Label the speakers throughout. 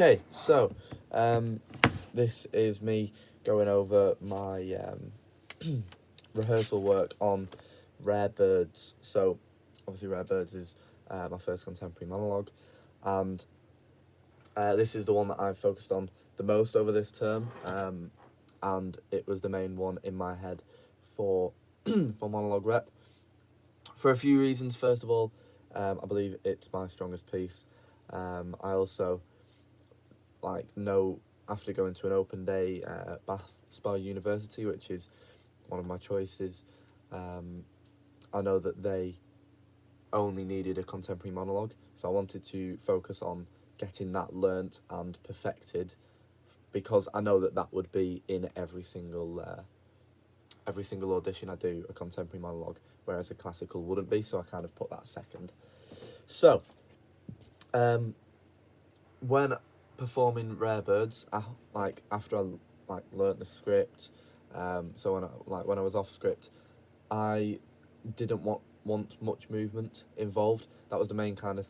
Speaker 1: Okay, so this is me going over my rehearsal work on Rare Birds. So, obviously, Rare Birds is my first contemporary monologue, and this is the one that I've focused on the most over this term, and it was the main one in my head for for monologue rep for a few reasons. First of all, I believe it's my strongest piece. I also know after going to an open day at Bath Spa University, which is one of my choices, I know that they only needed a contemporary monologue, so I wanted to focus on getting that learnt and perfected, because I know that that would be in every single audition I do, a contemporary monologue, whereas a classical wouldn't be. So I kind of put that second. So, when performing Rare Birds, after I learnt the script, so when I was off script, I didn't want much movement involved. That was the main kind of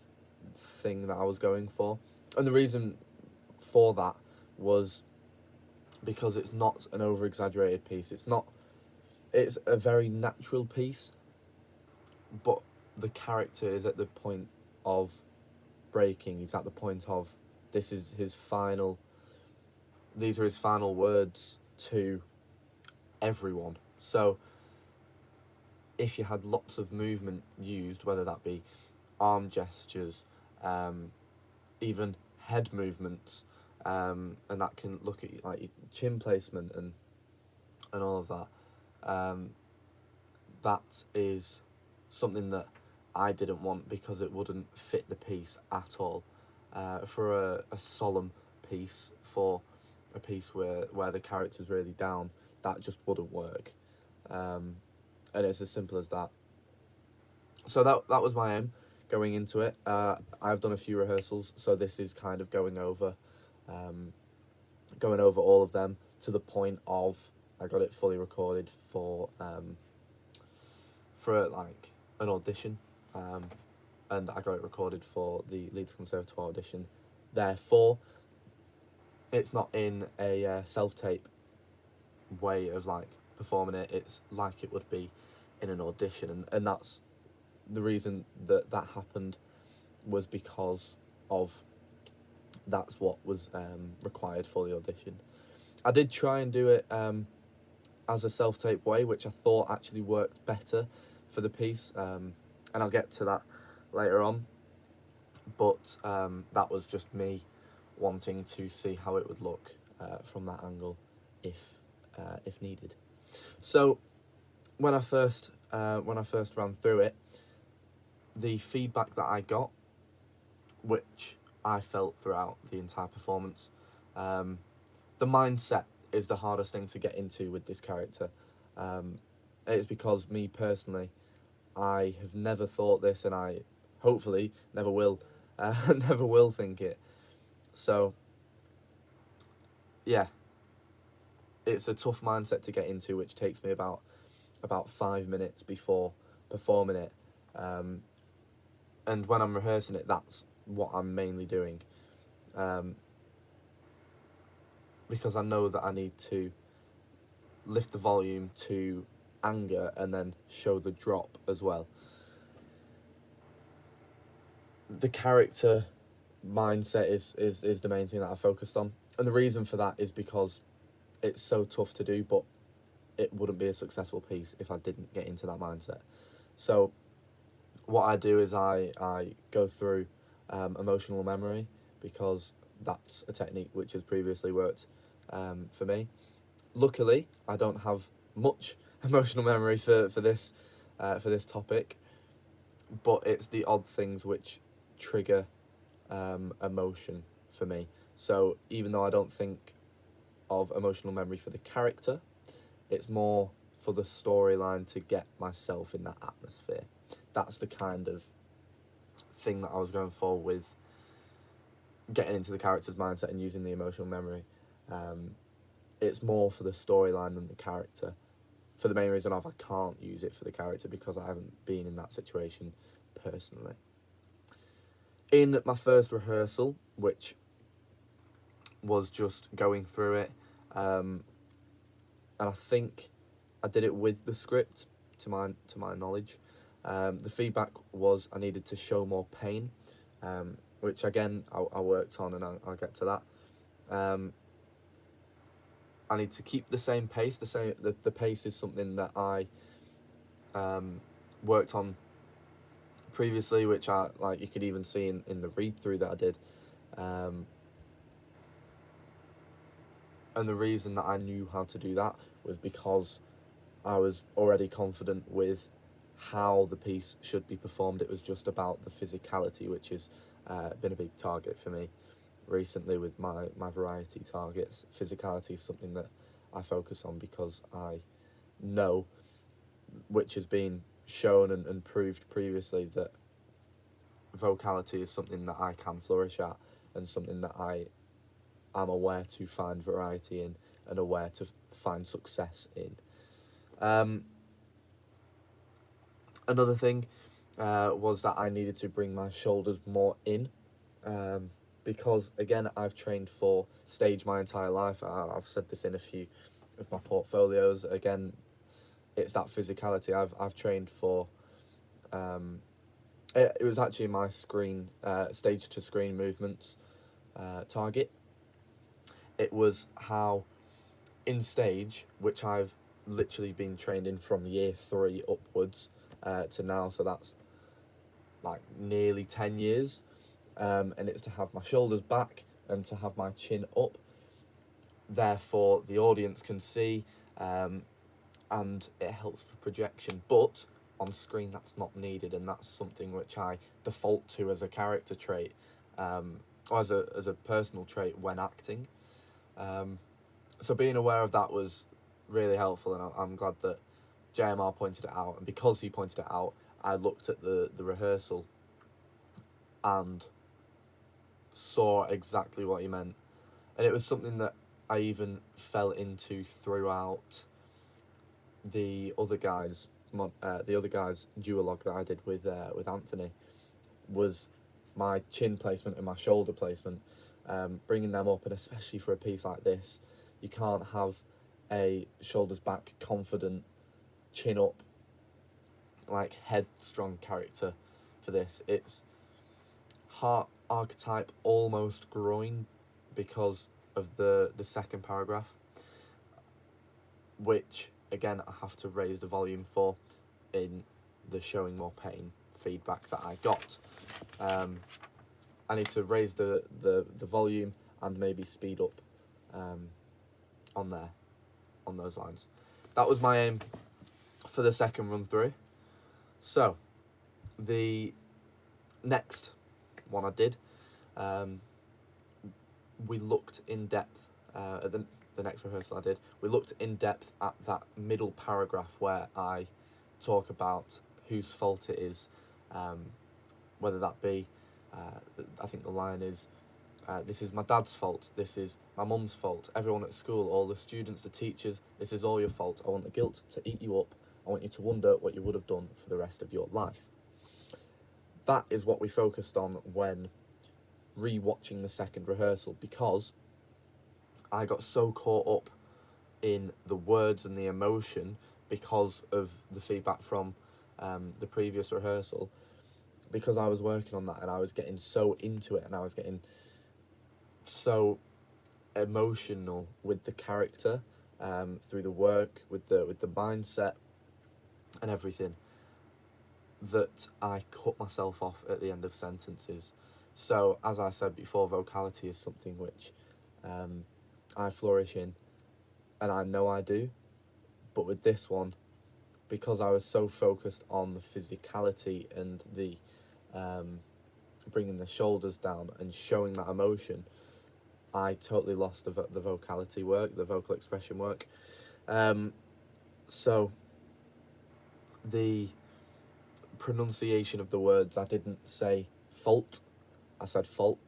Speaker 1: thing that I was going for, and the reason for that was because it's not an over exaggerated piece. It's a very natural piece, but the character is at the point of breaking. He's at the point of these are his final words to everyone. So if you had lots of movement used, whether that be arm gestures, even head movements, and that can look at like your chin placement and all of that, that is something that I didn't want, because it wouldn't fit the piece at all. For a solemn piece, for a piece where the character's really down, that just wouldn't work. And it's as simple as that. So that was my aim going into it. I've done a few rehearsals, so this is kind of going over all of them to the point of I got it fully recorded for like an audition, and I got it recorded for the Leeds Conservatoire audition. Therefore, it's not in a self-tape way of like performing it. It's like it would be in an audition, and that's the reason that happened, was because of that's what was required for the audition. I did try and do it as a self-tape way, which I thought actually worked better for the piece, and I'll get to that later on, but that was just me wanting to see how it would look from that angle, if needed. So when I first ran through it, the feedback that I got, which I felt throughout the entire performance, the mindset is the hardest thing to get into with this character. It's because me personally, I have never thought this, and I hopefully never will think it. So yeah, it's a tough mindset to get into, which takes me about 5 minutes before performing it. And when I'm rehearsing it, that's what I'm mainly doing, because I know that I need to lift the volume to anger and then show the drop as well. The character mindset is the main thing that I focused on, and the reason for that is because it's so tough to do, but it wouldn't be a successful piece if I didn't get into that mindset. So what I do is I go through emotional memory, because that's a technique which has previously worked for me. Luckily, I don't have much emotional memory for this topic, but it's the odd things which trigger emotion for me. So even though I don't think of emotional memory for the character, it's more for the storyline to get myself in that atmosphere. That's the kind of thing that I was going for with getting into the character's mindset and using the emotional memory. It's more for the storyline than the character, for the main reason of I can't use it for the character because I haven't been in that situation personally. In my first rehearsal, which was just going through it, and I think I did it with the script, to my knowledge. The feedback was I needed to show more pain, which again I worked on, and I'll get to that. I need to keep the same pace. The pace is something that I worked on previously, which I like. You could even see in the read through that I did. And the reason that I knew how to do that was because I was already confident with how the piece should be performed. It was just about the physicality, which has been a big target for me recently with my variety targets. Physicality is something that I focus on because I know, which has been shown and proved previously, that vocality is something that I can flourish at, and something that I am aware to find variety in and aware to find success in. Another thing was that I needed to bring my shoulders more in, because again I've trained for stage my entire life. I've said this in a few of my portfolios. Again, it's that physicality. I've trained for. It was actually my screen stage to screen movements target. It was how in stage, which I've literally been trained in from year 3 upwards to now, so that's like nearly 10 years, and it's to have my shoulders back and to have my chin up, therefore the audience can see, and it helps for projection, but on screen that's not needed, and that's something which I default to as a character trait, or as a personal trait when acting. So being aware of that was really helpful, and I'm glad that JMR pointed it out, and because he pointed it out, I looked at the rehearsal and saw exactly what he meant, and it was something that I even fell into throughout the other guys' duologue that I did with Anthony, was my chin placement and my shoulder placement, bringing them up, and especially for a piece like this, you can't have a shoulders back, confident, chin up, like headstrong character for this. It's heart archetype, almost groin, because of the second paragraph, which again I have to raise the volume for in the showing more pain feedback that I got. I need to raise the volume and maybe speed up on those lines. That was my aim for the second run through. So the next one I did, we looked in depth at the next rehearsal I did, we looked in depth at that middle paragraph where I talk about whose fault it is, whether that be, I think the line is, this is my dad's fault, this is my mum's fault, everyone at school, all the students, the teachers, this is all your fault. I want the guilt to eat you up. I want you to wonder what you would have done for the rest of your life. That is what we focused on when re-watching the second rehearsal, because I got so caught up in the words and the emotion because of the feedback from the previous rehearsal, because I was working on that and I was getting so into it and I was getting so emotional with the character, through the work, with the mindset and everything, that I cut myself off at the end of sentences. So as I said before, vocality is something which I flourish in, and I know I do, but with this one, because I was so focused on the physicality and the bringing the shoulders down and showing that emotion, I totally lost the vocality work, the vocal expression work. So the pronunciation of the words, I didn't say fault, I said fault,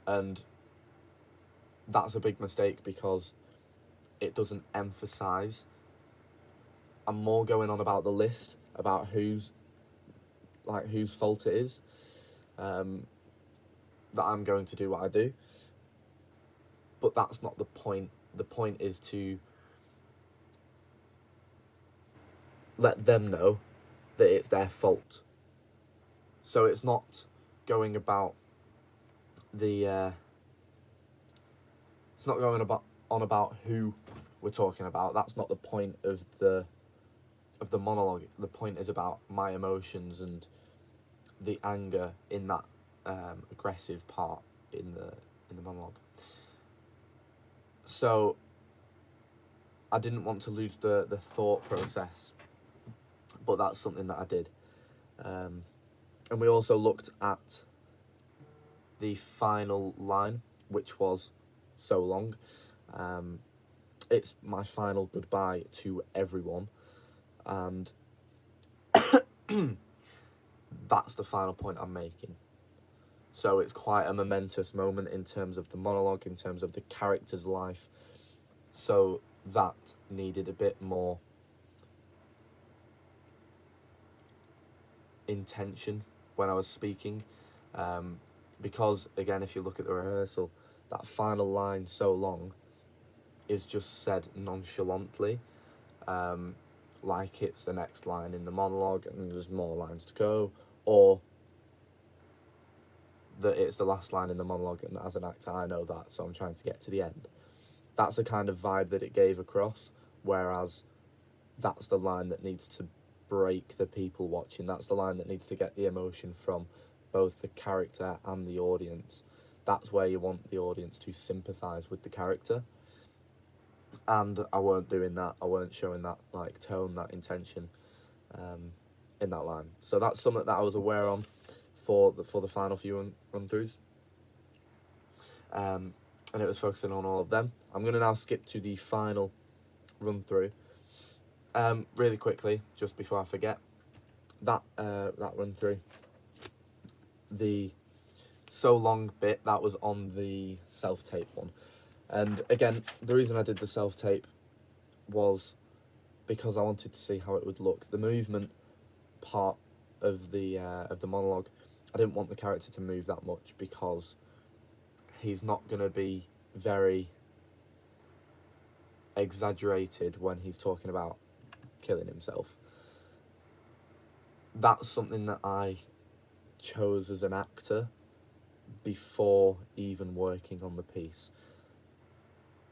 Speaker 1: and that's a big mistake because it doesn't emphasise. I'm more going on about the list, about whose fault it is, that I'm going to do what I do. but that's not the point. The point is to let them know that it's their fault. So it's not going about the it's not going about who we're talking about. That's not the point of the monologue. The point is about my emotions and the anger in that aggressive part in the monologue. So I didn't want to lose the thought process, but that's something that I did. And we also looked at the final line, which was so long. It's my final goodbye to everyone, and that's the final point I'm making. So it's quite a momentous moment in terms of the monologue, in terms of the character's life. So that needed a bit more intention when I was speaking. Because, again, if you look at the rehearsal, that final line, so long, is just said nonchalantly. Like it's the next line in the monologue and there's more lines to go, or that it's the last line in the monologue, and as an actor I know that, so I'm trying to get to the end. That's the kind of vibe that it gave across, whereas that's the line that needs to break the people watching. That's the line that needs to get the emotion from both the character and the audience. That's where you want the audience to sympathise with the character. And I weren't doing that. I weren't showing that like tone, that intention in that line. So that's something that I was aware on for the final few run-throughs. And it was focusing on all of them. I'm going to now skip to the final run-through. Really quickly, just before I forget, that run-through, the so long bit, that was on the self-tape one. And again, the reason I did the self-tape was because I wanted to see how it would look. The movement part of the monologue, I didn't want the character to move that much because he's not going to be very exaggerated when he's talking about killing himself. That's something that I chose as an actor before even working on the piece.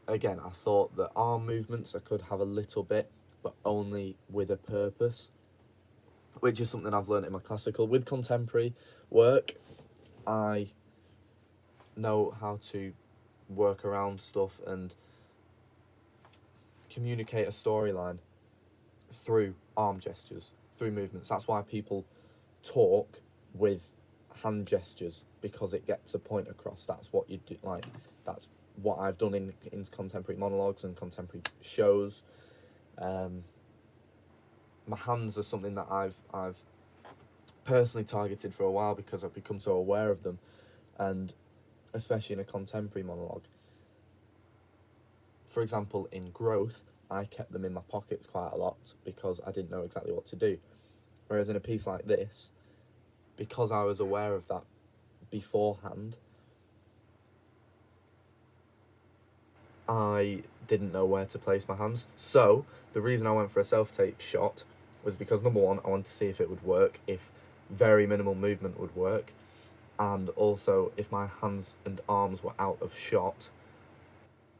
Speaker 1: Again, I thought that arm movements I could have a little bit, but only with a purpose, which is something I've learned in my classical. With contemporary work, I know how to work around stuff and communicate a storyline through arm gestures, through movements. That's why people talk with hand gestures, because it gets a point across. That's what you do, like, that's what I've done in contemporary monologues and contemporary shows. My hands are something that I've personally targeted for a while because I've become so aware of them, and especially in a contemporary monologue. For example, in Growth, I kept them in my pockets quite a lot because I didn't know exactly what to do. Whereas in a piece like this, because I was aware of that beforehand, I didn't know where to place my hands. So the reason I went for a self-tape shot was because, number one, I wanted to see if it would work, if very minimal movement would work, and also if my hands and arms were out of shot,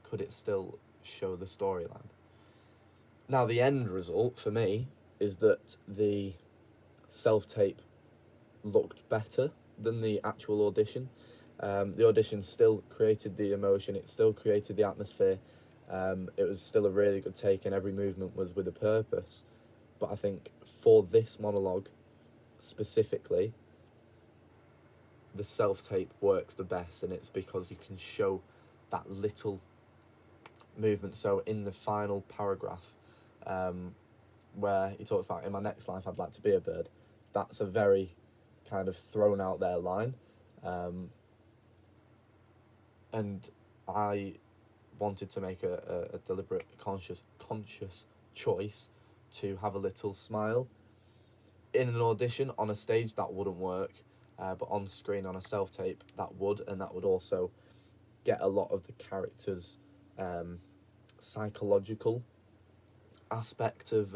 Speaker 1: could it still show the storyline? Now, the end result for me is that the self-tape looked better than the actual audition. The audition still created the emotion, it still created the atmosphere. It was still a really good take, and every movement was with a purpose. But I think for this monologue specifically, the self-tape works the best, and it's because you can show that little movement. So in the final paragraph, where he talks about, in my next life I'd like to be a bird, that's a very kind of thrown out there line, and I wanted to make a deliberate conscious choice to have a little smile. In an audition on a stage that wouldn't work, but on screen on a self-tape that would, and that would also get a lot of the character's psychological aspect of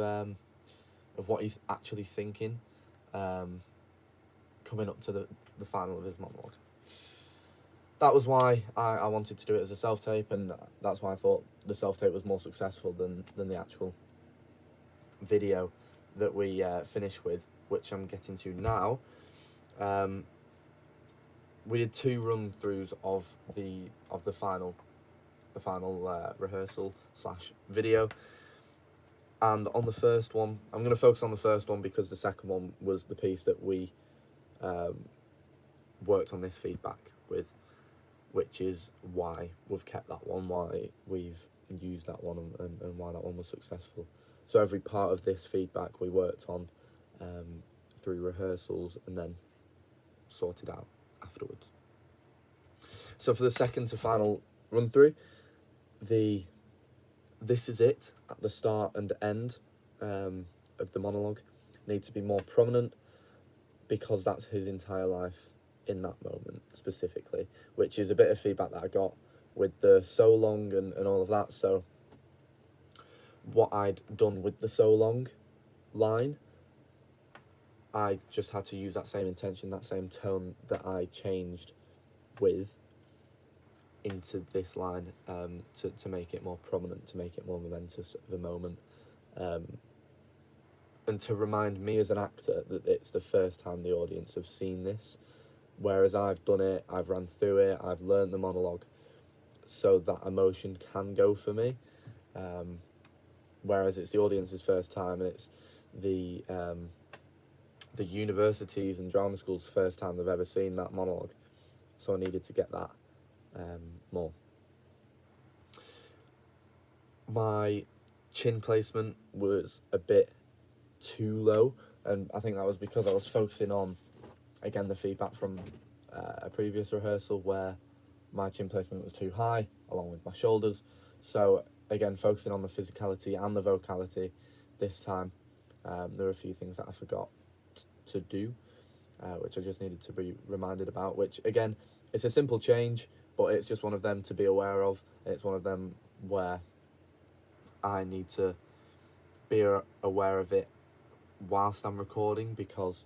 Speaker 1: what he's actually thinking, coming up to the final of his monologue. That was why I wanted to do it as a self-tape, and that's why I thought the self-tape was more successful than the actual video that we finished with, which I'm getting to now. We did 2 run-throughs of the final rehearsal / video, and on the first one, I'm going to focus on the first one because the second one was the piece that we worked on this feedback with, which is why we've kept that one, why we've used that one, and why that one was successful. So every part of this feedback we worked on through rehearsals and then sorted out afterwards. So for the second to final run through, this is it at the start and end of the monologue need to be more prominent, because that's his entire life in that moment specifically, which is a bit of feedback that I got with the so long and all of that. So what I'd done with the so long line, I just had to use that same intention, that same tone that I changed with into this line, to make it more prominent, to make it more momentous of a moment, and to remind me as an actor that it's the first time the audience have seen this, whereas I've done it, I've ran through it, I've learned the monologue, so that emotion can go for me, whereas it's the audience's first time, and it's the universities and drama schools' first time they've ever seen that monologue, so I needed to get that more. My chin placement was a bit too low, and I think that was because I was focusing on, again, the feedback from a previous rehearsal where my chin placement was too high along with my shoulders. So again, focusing on the physicality and the vocality this time, there were a few things that I forgot to do, which I just needed to be reminded about, which again, it's a simple change, but it's just one of them to be aware of, and it's one of them where I need to be aware of it whilst I'm recording, because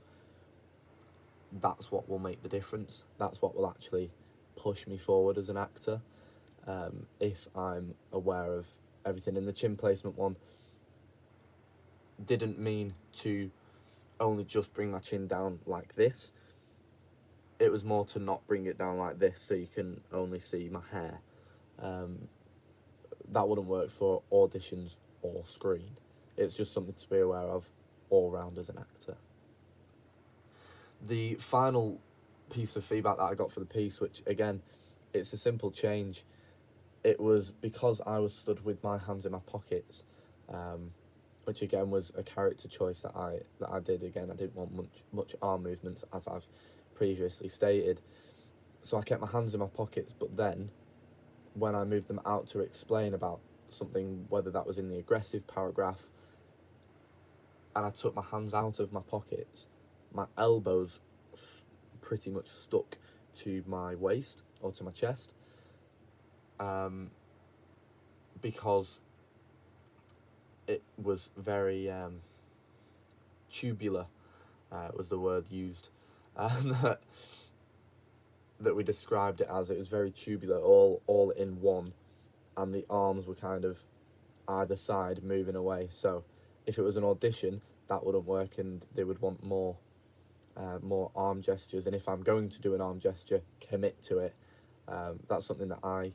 Speaker 1: that's what will make the difference. That's what will actually push me forward as an actor, if I'm aware of everything. In the chin placement one, didn't mean to only just bring my chin down like this. It was more to not bring it down like this so you can only see my hair. That wouldn't work for auditions or screen. It's just something to be aware of all round as an actor. The final piece of feedback that I got for the piece, which again, it's a simple change. It was because I was stood with my hands in my pockets, which again was a character choice that I did. Again, I didn't want much arm movements, as I've previously stated, so I kept my hands in my pockets, but then when I moved them out to explain about something, whether that was in the aggressive paragraph, and I took my hands out of my pockets, my elbows pretty much stuck to my waist or to my chest, because it was very tubular, was the word used, and that we described it as. It was very tubular, all in one, and the arms were kind of either side moving away. So if it was an audition, that wouldn't work, and they would want more arm gestures. And if I'm going to do an arm gesture, commit to it. That's something that I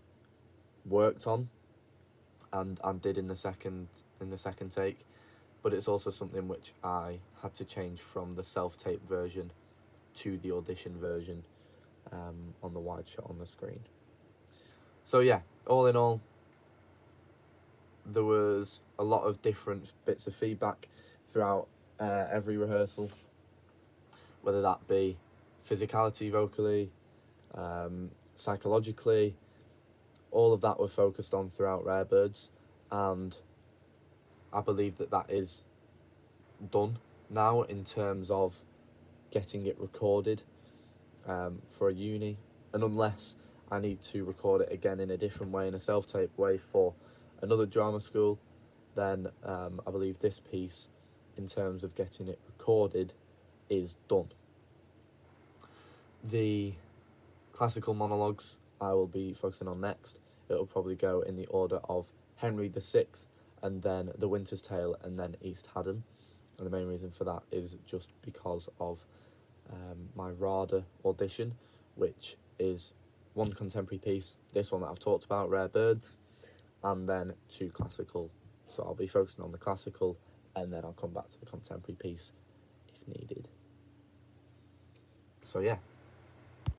Speaker 1: worked on and did in the second take, but it's also something which I had to change from the self-tape version to the audition version, on the wide shot on the screen. So yeah, all in all, there was a lot of different bits of feedback throughout every rehearsal, whether that be physicality vocally, psychologically, all of that were focused on throughout Rare Birds, and I believe that is done now in terms of getting it recorded for a uni. And unless I need to record it again in a different way, in a self-tape way for another drama school, then I believe this piece, in terms of getting it recorded, is done. The classical monologues I will be focusing on next. It'll probably go in the order of Henry VI, and then The Winter's Tale, and then East Haddam. And the main reason for that is just because of my RADA audition, which is one contemporary piece, this one that I've talked about, Rare Birds, and then 2 classical. So I'll be focusing on the classical, and then I'll come back to the contemporary piece if needed. So yeah,